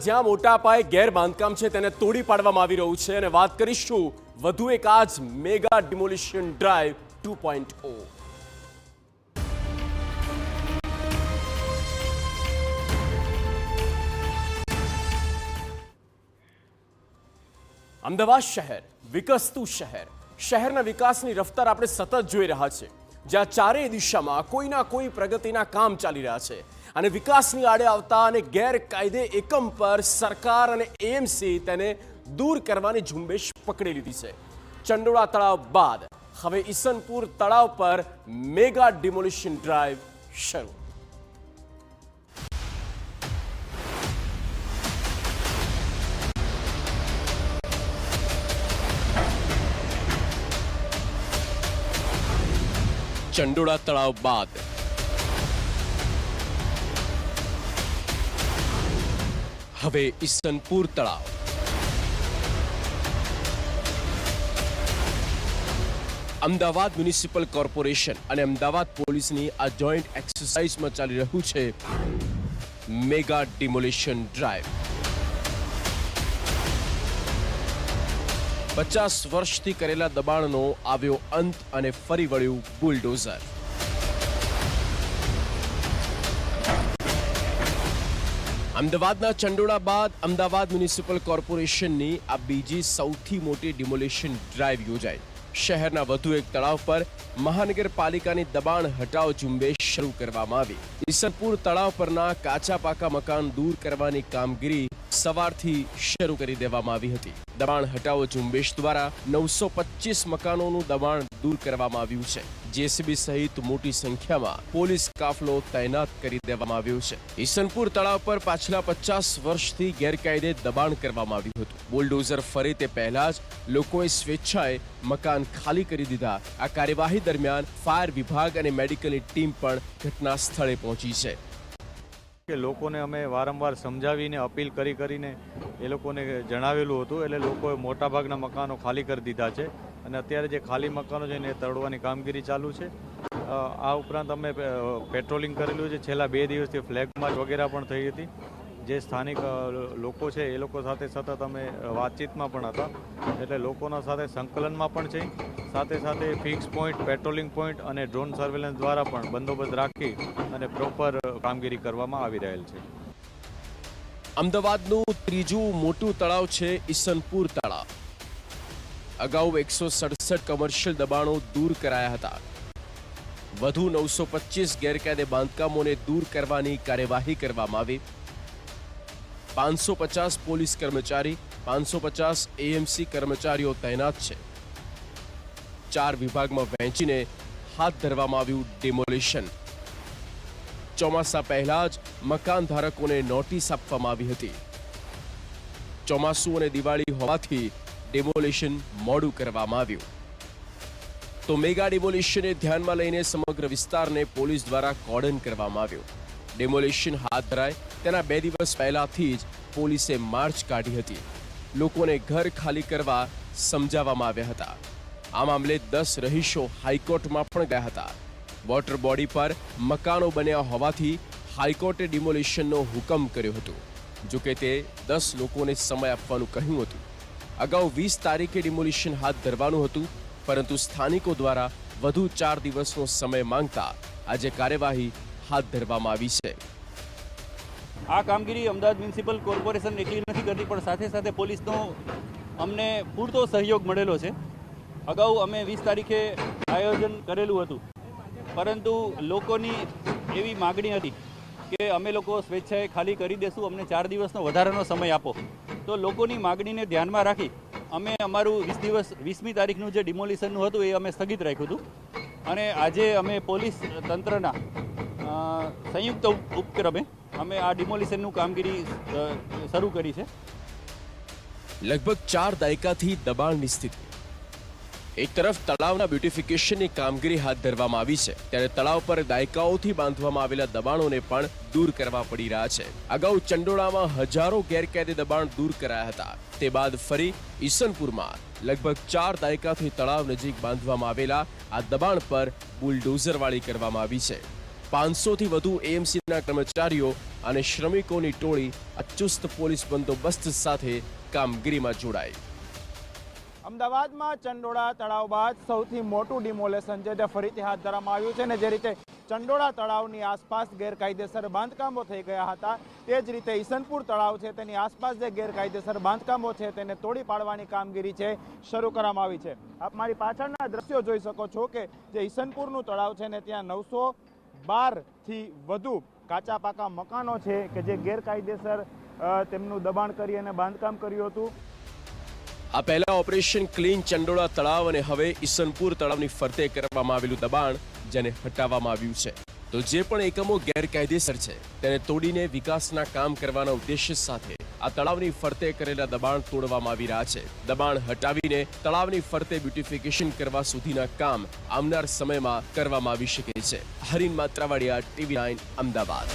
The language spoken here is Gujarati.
શહેરમાં જ્યાં મોટા પાયે ગેરબાંધકામ છે તેને તોડી પાડવામાં આવી રહ્યું છે અને વાત કરીશું વધુ એક આજ મેગા ડિમોલિશન ડ્રાઈવ 2.0. અમદાવાદ શહેર વિકસતું શહેર, શહેરના વિકાસની રફતાર આપણે સતત જોઈ રહ્યા છે, જ્યાં ચારેય દિશામાં કોઈના કોઈ પ્રગતિના કામ ચાલી રહ્યા છે અને વિકાસની આડે આવતા અને ગેરકાયદે એકમ પર સરકાર અને એએમસી તેને દૂર કરવાની ઝુંબેશ પકડી લીધી છે. ચંડોળા તળાવ બાદ હવે ઈસનપુર તળાવ પર મેગા ડિમોલિશન ડ્રાઈવ શરૂ. ચંડોળા તળાવ બાદ હવે ઈસનપુર તળાવ. અમદાવાદ મ્યુનિસિપલ કોર્પોરેશન અને અમદાવાદ પોલીસની આ જોઈન્ટ એક્સરસાઇઝમાં ચાલી રહ્યું છે મેગા ડિમોલિશન ડ્રાઈવ. 50 વર્ષથી કરેલા દબાણનો આવ્યો અંત અને ફરી વળ્યું બુલડોઝર. અમદાવાદના ચંડોળા બાદ અમદાવાદ મ્યુનિસિપલ કોર્પોરેશનની આ બીજી સૌથી મોટી ડિમોલિશન ડ્રાઈવ યોજાઈ. શહેરના વધુ એક તળાવ પર મહાનગરપાલિકાની દબાણ હટાવ ઝુંબેશ શરૂ કરવામાં આવી. ઈસનપુર તળાવ પરના કાચા પાકા મકાન દૂર કરવાની કામગીરી સવારથી શરૂ કરી દેવામાં આવી હતી. દબાણ હટાવો ઝુંબેશ દ્વારા 925 મકાનોનું દબાણ દૂર કરવામાં આવ્યું છે. જેસીબી સહિત મોટી સંખ્યામાં પોલીસ કાફલો તૈનાત કરી દેવામાં આવ્યો છે. ઈસનપુર તળાવ પર પાછલા 50 વર્ષથી ગેરકાયદે દબાણ કરવામાં આવ્યું હતું. બુલડોઝર ફરે તે પહેલા જ લોકોએ સ્વેચ્છાએ મકાન ખાલી કરી દીધા. આ કાર્યવાહી દરમિયાન ફાયર વિભાગ અને મેડિકલની ટીમ પણ ઘટના સ્થળે પહોંચી છે. કે લોકોને અમે વારંવાર સમજાવીને અપીલ કરીને એ લોકોને જણાવેલું હતું, એટલે લોકોએ મોટાભાગના મકાનો ખાલી કરી દીધા છે અને અત્યારે જે ખાલી મકાનો છે એને તોડવાની કામગીરી ચાલુ છે. આ ઉપરાંત અમે પેટ્રોલિંગ કરેલું છે. છેલ્લા 2 દિવસથી ફ્લેગ માર્ચ વગેરે પણ થઈ હતી. જે સ્થાનિક લોકો છે એ લોકો સાથે સતત અમે વાતચીતમાં પણ હતા, એટલે લોકોના સાથે સંકલનમાં પણ છે. સાથે સાથે ફિક્સ પોઈન્ટ, પેટ્રોલિંગ પોઈન્ટ અને ડ્રોન સર્વેલન્સ દ્વારા પણ બંદોબસ્ત રાખી અને પ્રોપર કામગીરી કરવામાં આવી રહેલ છે. અમદાવાદનું ત્રીજું મોટું તળાવ છે ઈસનપુર તળાવ. અગાઉ 167 કમર્શિયલ દબાણો દૂર કરાયા હતા. વધુ 925 ગેરકાયદે બાંધકામોને દૂર કરવાની કાર્યવાહી કરવામાં આવી. 550 પોલીસ કર્મચારી, 550 એએમસી કર્મચારીઓ તૈનાત છે. 4 વિભાગમાં વહેંચીને હાથ ધરવામાં આવ્યું ડિમોલિશન. ચોમાસા પહેલા જ મકાન ધારકોને નોટિસ આપવામાં આવી હતી. ચોમાસું અને દિવાળી હોવાથી ડિમોલિશન મોડું કરવામાં આવ્યું. તો મેગા ડિમોલિશનને ધ્યાનમાં લઈને સમગ્ર વિસ્તારને પોલીસ દ્વારા કોર્ડન કરવામાં આવ્યો. ડિમોલિશન હાથ ધરાય તેના 2 દિવસ પહેલાથી જ પોલીસે માર્ચ કાઢી હતી. લોકોને ઘર ખાલી કરવા સમજાવવામાં આવ્યા હતા. આ મામલે 10 રહીશો હાઈકોર્ટમાં પણ ગયા હતા. વોટર બોડી પર મકાનો બન્યા હોવાથી હાઈકોર્ટે ડિમોલિશનનો હુકમ કર્યો હતો. જોકે તે 10 લોકોને સમય આપવાનું કહ્યું હતું. અગાઉ 20 તારીખે ડિમોલિશન હાથ ધરવાનું હતું, પરંતુ સ્થાનિકો દ્વારા વધુ 4 દિવસનો સમય માંગતા આજે કાર્યવાહી હાથ ધરવામાં આવી છે. આ કામગીરી અમદાવાદ મ્યુનિસિપલ કોર્પોરેશન એકલી નથી કરતી, પણ સાથે સાથે પોલીસનો અમને પૂરતો સહયોગ મળેલો છે. અગાઉ અમે 20 તારીખે આયોજન કરેલું હતું, પરંતુ લોકોની એવી માગણી હતી કે અમે લોકો સ્વેચ્છાએ ખાલી કરી દેશું, અમને 4 દિવસનો વધારાનો સમય આપો. તો લોકોની માગણીને ધ્યાનમાં રાખી અમે અમારું 20મી તારીખનું જે ડિમોલિશનનું હતું એ અમે સ્થગિત રાખ્યું હતું. અને આજે અમે પોલીસ તંત્રના સંયુક્ત ઉપક્રમે અમે આ ડિમોલિશનનું કામગીરી શરૂ કરી છે. લગભગ 4 દાયકાથી દબાણની સ્થિતિ. એક તરફ તળાવના બ્યુટિફિકેશનની કામગીરી હાથ ધરવામાં આવી છે, ત્યારે તળાવ પર દાયકાઓથી બાંધવામાં આવેલા દબાણોને પણ દૂર કરવા પડી રહ્યા છે. અગાઉ ચંડોળામાં હજારો ગેરકાયદે દબાણ દૂર કરાયા હતા. તે બાદ ફરી ઈસનપુરમાં લગભગ 4 દાયકાથી તળાવ નજીક બાંધવામાં આવેલા આ દબાણ પર બુલડોઝરવાળી કરવામાં આવી છે. 500થી વધુ એએમસીના કર્મચારીઓ અને શ્રમિકોની ટોળી આ ચુસ્ત પોલીસ બંદોબસ્ત સાથે કામગીરીમાં જોડાઈ. અમદાવાદમાં ચંડોળા તળાવ બાદ સૌથી મોટું ડિમોલેશન છે તે ફરીથી હાથ ધરવામાં આવ્યું છે અને જે રીતે ચંડોળા તળાવની આસપાસ ગેરકાયદેસર બાંધકામો થઈ ગયા હતા તે જ રીતે ઈસનપુર તળાવ છે તેની આસપાસ જે ગેરકાયદેસર બાંધકામો છે તેને તોડી પાડવાની કામગીરી છે શરૂ કરવામાં આવી છે. આપ મારી પાછળના દ્રશ્યો જોઈ શકો છો કે જે ઈસનપુરનું તળાવ છે ને ત્યાં 912થી વધુ કાચા પાકા મકાનો છે કે જે ગેરકાયદેસર તેમનું દબાણ કરી અને બાંધકામ કર્યું હતું. આ પહેલા ઓપરેશન ક્લીન ચંડોળા તળાવ અને હવે ઈસનપુર તળાવની ફરતે કરવામાં આવેલું દબાણ જેને હટાવવામાં આવ્યું છે. તો જે પણ એકમો ગેરકાયદેસર છે તેને તોડીને વિકાસના કામ કરવાના ઉદ્દેશ્ય સાથે આ તળાવની ફરતે કરેલા દબાણ તોડવામાં આવી રહ્યા છે. દબાણ હટાવીને તળાવની ફરતે બ્યુટિફિકેશન કરવા સુધીના કામ આવનાર સમયમાં કરવામાં આવી શકે છે. હરીન માત્રાવાડિયા, TV9 અમદાવાદ.